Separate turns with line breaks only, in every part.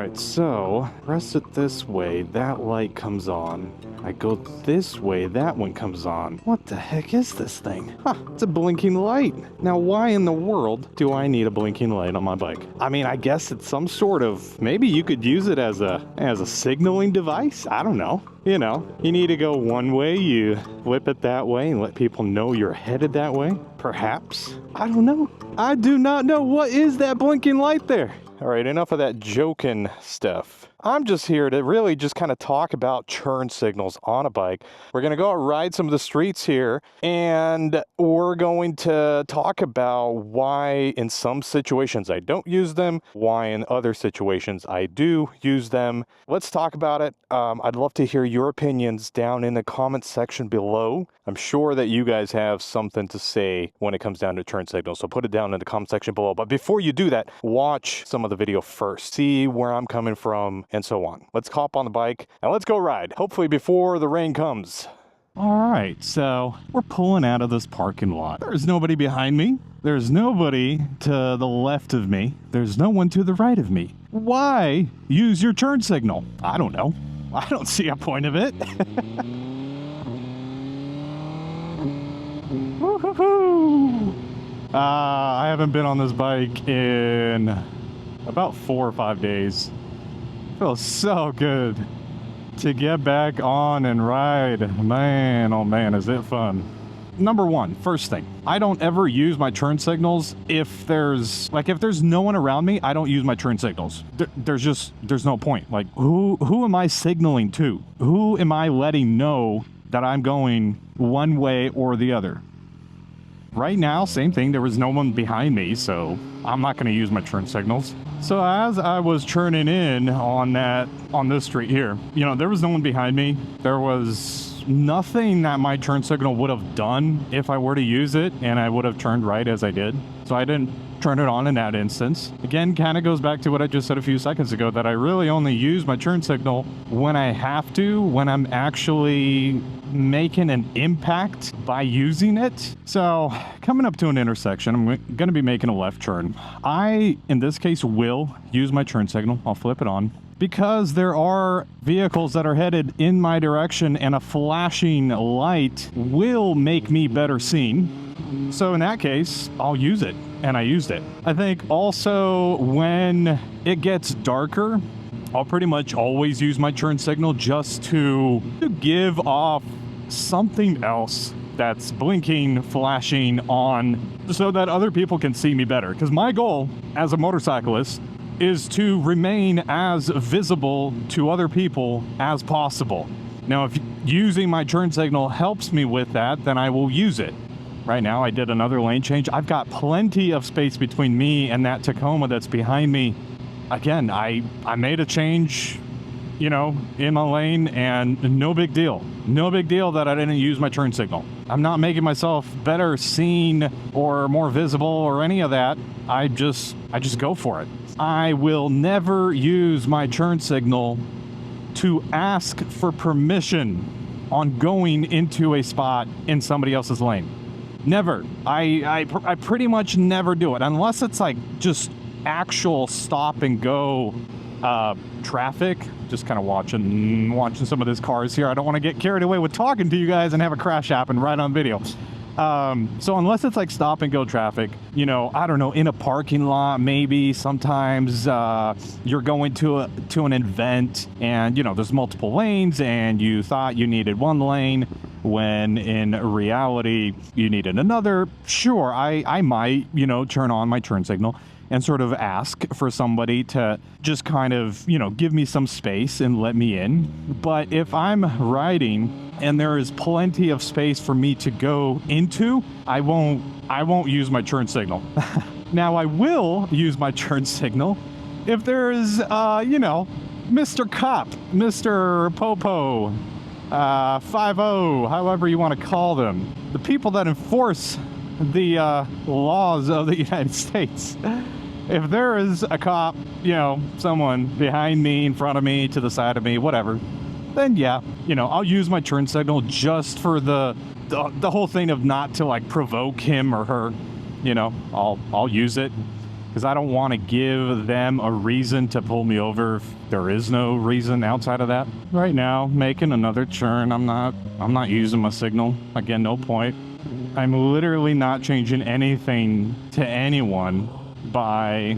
Alright, so press it this way, that light comes on. I go this way, that one comes on. What the heck is this thing? Huh, it's a blinking light. Now, why in the world do I need a blinking light on my bike? I mean, I guess it's some sort of, maybe you could use it as a signaling device? I don't know. You know, you need to go one way, you flip it that way and let people know you're headed that way. Perhaps. I don't know. I do not know. What is that blinking light there? All right, enough of that joking stuff. I'm just here to really just kind of talk about turn signals on a bike. We're going to go out and ride some of the streets here, and we're going to talk about why in some situations I don't use them, why in other situations I do use them. Let's talk about it. I'd love to hear your opinions down in the comment section below. I'm sure that you guys have something to say when it comes down to turn signals, so put it down in the comment section below. But before you do that, watch some of the video first. See where I'm coming from and so on. Let's hop on the bike and let's go ride, hopefully before the rain comes. All right, so we're pulling out of this parking lot. There's nobody behind me. There's nobody to the left of me. There's no one to the right of me. Why use your turn signal? I don't know. I don't see a point of it. Woo-hoo-hoo. I haven't been on this bike in about 4 or 5 days. Feels so good to get back on and ride. Man, oh man, is it fun. Number one, first thing, I don't ever use my turn signals if there's no one around me. I don't use my turn signals. There's no point. Like, who am I signaling to? Who am I letting know that I'm going one way or the other? Right now, same thing. There was no one behind me, so I'm not going to use my turn signals. So as I was turning in on this street here, you know, there was no one behind me. There was nothing that my turn signal would have done if I were to use it, and I would have turned right as I did. So I didn't turn it on in that instance. Again, kind of goes back to what I just said a few seconds ago, that I really only use my turn signal when I have to, when I'm actually making an impact by using it. So coming up to an intersection, I'm going to be making a left turn. I, in this case, will use my turn signal. I'll flip it on because there are vehicles that are headed in my direction, and a flashing light will make me better seen. So in that case, I'll use it, and I used it. I think also when it gets darker, I'll pretty much always use my turn signal just to give off something else that's blinking, flashing on, so that other people can see me better. Because my goal as a motorcyclist is to remain as visible to other people as possible. Now, if using my turn signal helps me with that, then I will use it. Right now, I did another lane change. I've got plenty of space between me and that Tacoma that's behind me. Again, I made a change, you know, in my lane, and no big deal. No big deal that I didn't use my turn signal. I'm not making myself better seen or more visible or any of that. I just go for it. I will never use my turn signal to ask for permission on going into a spot in somebody else's lane. Never. I pretty much never do it unless it's like just actual stop and go traffic. Just kind of watching some of these cars here. I don't want to get carried away with talking to you guys and have a crash happen right on video. So unless it's like stop and go traffic, you know, I don't know, in a parking lot, maybe sometimes you're going to an event and, you know, there's multiple lanes and you thought you needed one lane when in reality you needed another. Sure, I might, you know, turn on my turn signal and sort of ask for somebody to just kind of, you know, give me some space and let me in. But if I'm riding and there is plenty of space for me to go into, I won't use my turn signal. Now, I will use my turn signal if there's, you know, Mr. Cop, Mr. Popo, 5-0, however you want to call them, the people that enforce the laws of the United States. If there is a cop, you know, someone behind me, in front of me, to the side of me, whatever, then yeah, you know, I'll use my turn signal just for the whole thing of not to like provoke him or her. You know, I'll use it. because I don't want to give them a reason to pull me over if there is no reason outside of that. Right now, making another turn, I'm not using my signal. Again, no point. I'm literally not changing anything to anyone by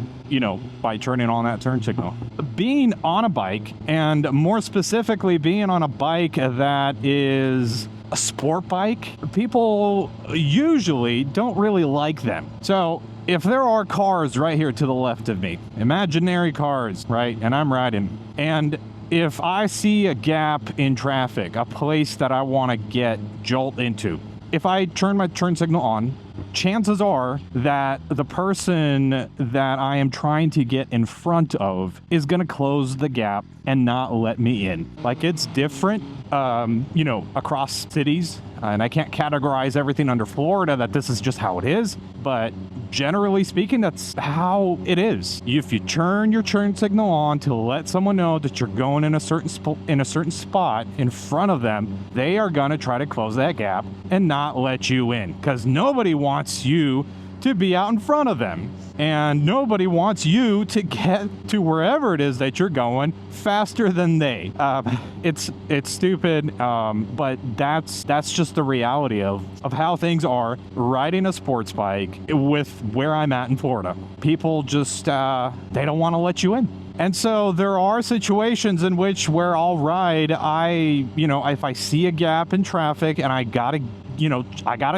turning on that turn signal. Being on a bike, and more specifically being on a bike that is a sport bike, people usually don't really like them. So if there are cars right here to the left of me, imaginary cars, right, and I'm riding, and if I see a gap in traffic, a place that I want to jolt into, if I turn my turn signal on, chances are that the person that I am trying to get in front of is going to close the gap and not let me in. Like, it's different, across cities. And I can't categorize everything under Florida that this is just how it is, but generally speaking, that's how it is. If you turn your turn signal on to let someone know that you're going in a certain spot in front of them, they are gonna try to close that gap and not let you in, because nobody wants you to be out in front of them, and nobody wants you to get to wherever it is that you're going faster than they. It's stupid, but that's just the reality of how things are riding a sports bike with where I'm at in Florida. People just they don't want to let you in. And so there are situations in which where I'll ride, if I see a gap in traffic and I gotta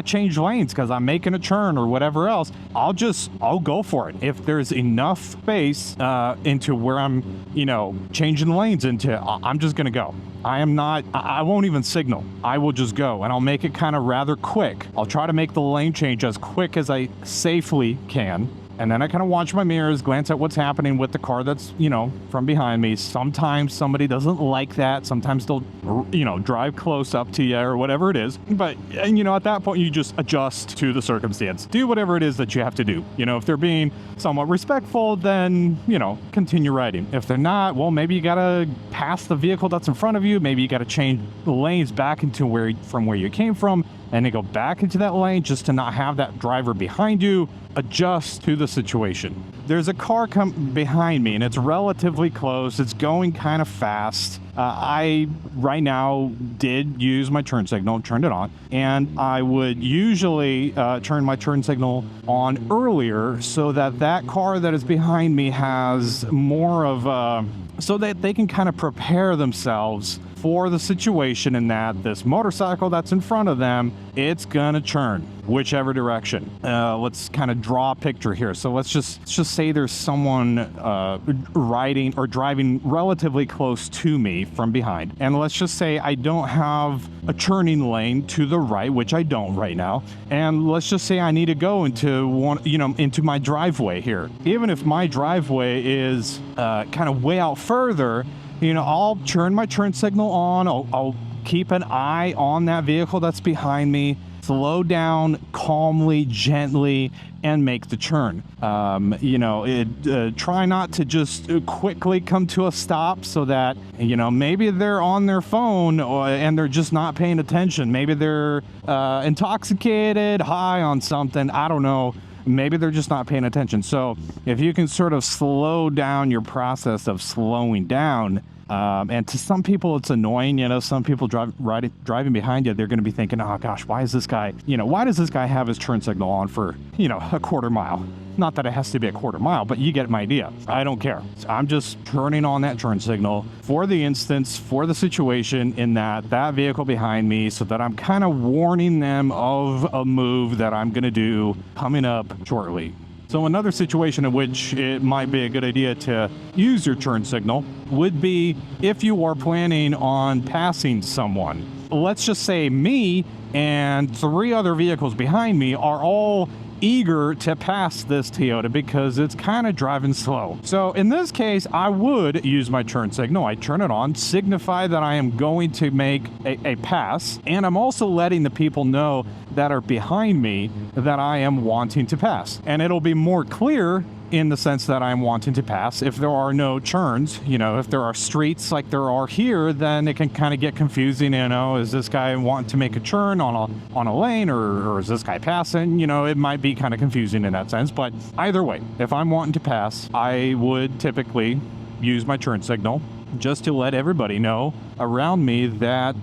change lanes because I'm making a turn or whatever else, I'll go for it. If there's enough space into where I'm, changing lanes into, I'm just going to go. I won't even signal. I will just go, and I'll make it kind of rather quick. I'll try to make the lane change as quick as I safely can. And then I kind of watch my mirrors, glance at what's happening with the car that's, from behind me. Sometimes somebody doesn't like that. Sometimes they'll, drive close up to you or whatever it is. But, at that point, you just adjust to the circumstance. Do whatever it is that you have to do. If they're being somewhat respectful, then, continue riding. If they're not, well, maybe you got to pass the vehicle that's in front of you. Maybe you got to change the lanes back into from where you came from, and then go back into that lane just to not have that driver behind you. Adjust to the situation. There's a car behind me, and it's relatively close. It's going kind of fast. I right now did use my turn signal, turned it on, and I would usually turn my turn signal on earlier so that car that is behind me has more of so that they can kind of prepare themselves for the situation, in that this motorcycle that's in front of them, it's gonna turn whichever direction. Let's kind of draw a picture here. So let's just say there's someone riding or driving relatively close to me from behind, and let's just say I don't have a turning lane to the right, which I don't right now, and let's just say I need to go into my driveway here. Even if my driveway is kind of way out further, I'll turn my turn signal on. I'll keep an eye on that vehicle that's behind me, slow down calmly, gently, and make the turn. Try not to just quickly come to a stop so that, maybe they're on their phone and they're just not paying attention. Maybe they're intoxicated, high on something. I don't know. Maybe they're just not paying attention. So if you can sort of slow down your process of slowing down, and to some people it's annoying, some people driving behind you, they're going to be thinking, oh gosh, why does this guy have his turn signal on for, a quarter mile? Not that it has to be a quarter mile, but you get my idea. I don't care. I'm just turning on that turn signal for the situation in that vehicle behind me, so that I'm kind of warning them of a move that I'm going to do coming up shortly. So another situation in which it might be a good idea to use your turn signal would be if you are planning on passing someone. Let's just say me and 3 other vehicles behind me are all eager to pass this Toyota because it's kind of driving slow. So in this case, I would use my turn signal. I turn it on, signify that I am going to make a pass, and I'm also letting the people know that are behind me that I am wanting to pass. And it'll be more clear in the sense that I'm wanting to pass. If there are no turns, you know, if there are streets like there are here, then it can kind of get confusing. You know, is this guy wanting to make a turn on a lane, or is this guy passing? You know, it might be kind of confusing in that sense. But either way, if I'm wanting to pass, I would typically use my turn signal just to let everybody know around me that,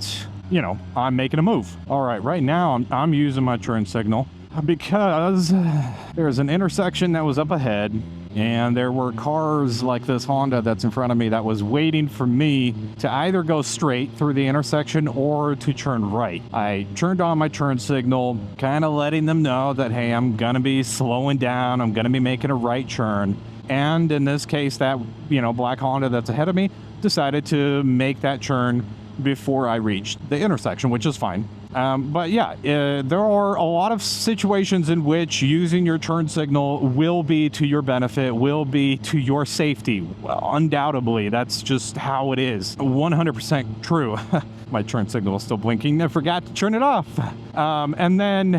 you know, I'm making a move. All right, right now I'm using my turn signal because there's an intersection that was up ahead, and there were cars like this Honda that's in front of me that was waiting for me to either go straight through the intersection or to turn right. I turned on my turn signal, kind of letting them know that, hey, I'm gonna be slowing down, I'm gonna be making a right turn. And in this case, that, you know, black Honda that's ahead of me decided to make that turn before I reached the intersection, which is fine. But yeah, there are a lot of situations in which using your turn signal will be to your benefit, will be to your safety. Well, undoubtedly, that's just how it is. 100% true. My turn signal is still blinking. I forgot to turn it off. And then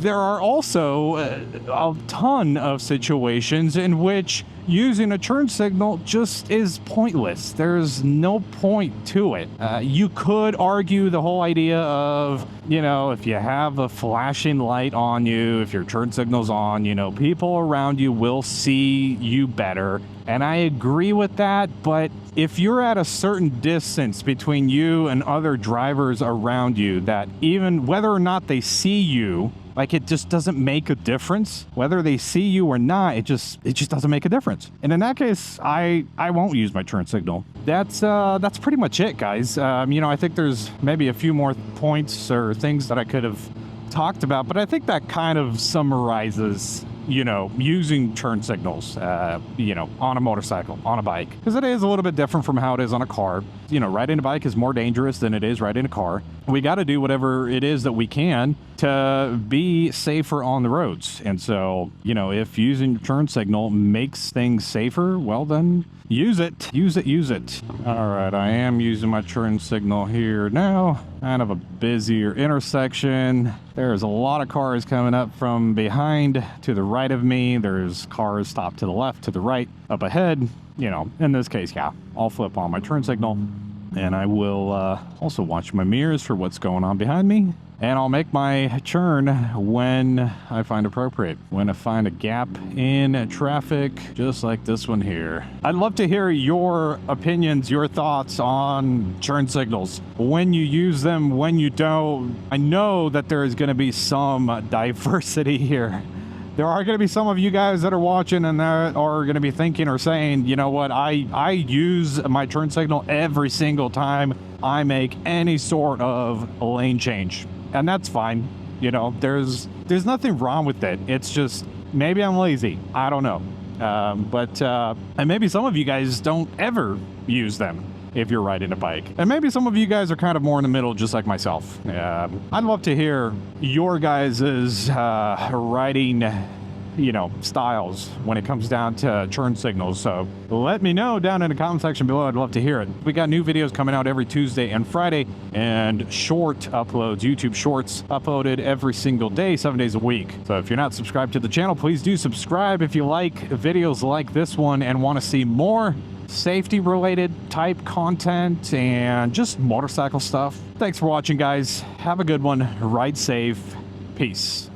there are also a ton of situations in which using a turn signal just is pointless. There's no point to it. You could argue the whole idea of, you know, if you have a flashing light on you, if your turn signal's on, you know, people around you will see you better. And I agree with that, but if you're at a certain distance between you and other drivers around you, that even whether or not they see you, like, it just doesn't make a difference. Whether they see you or not, it just doesn't make a difference. And in that case, I won't use my turn signal. That's pretty much it, guys. You know, I think there's maybe a few more points or things that I could have talked about, but I think that kind of summarizes, you know, using turn signals, you know, on a motorcycle, on a bike, because it is a little bit different from how it is on a car. You know, riding a bike is more dangerous than it is riding a car. We got to do whatever it is that we can to be safer on the roads. And so, you know, if using turn signal makes things safer, well, then use it. Use it. All right, I am using my turn signal here now. Kind of a busier intersection. There's a lot of cars coming up from behind to the right of me. There's cars stopped to the left, to the right, up ahead. You know, in this case, yeah, I'll flip on my turn signal, and I will also watch my mirrors for what's going on behind me. And I'll make my turn when I find appropriate, when I find a gap in traffic, just like this one here. I'd love to hear your opinions, your thoughts on turn signals, when you use them, when you don't. I know that there is going to be some diversity here. There are going to be some of you guys that are watching and that are going to be thinking or saying, you know what, I use my turn signal every single time I make any sort of lane change. And that's fine. You know, there's nothing wrong with it. It's just, maybe I'm lazy. I don't know. And maybe some of you guys don't ever use them if you're riding a bike. And maybe some of you guys are kind of more in the middle, just like myself. I'd love to hear your guys' riding, you know, styles when it comes down to turn signals. So let me know down in the comment section below. I'd love to hear it. We got new videos coming out every Tuesday and Friday, and short uploads, YouTube shorts uploaded every single day, 7 days a week. So if you're not subscribed to the channel, please do subscribe if you like videos like this one and want to see more safety related type content and just motorcycle stuff. Thanks for watching, guys. Have a good one. Ride safe. Peace.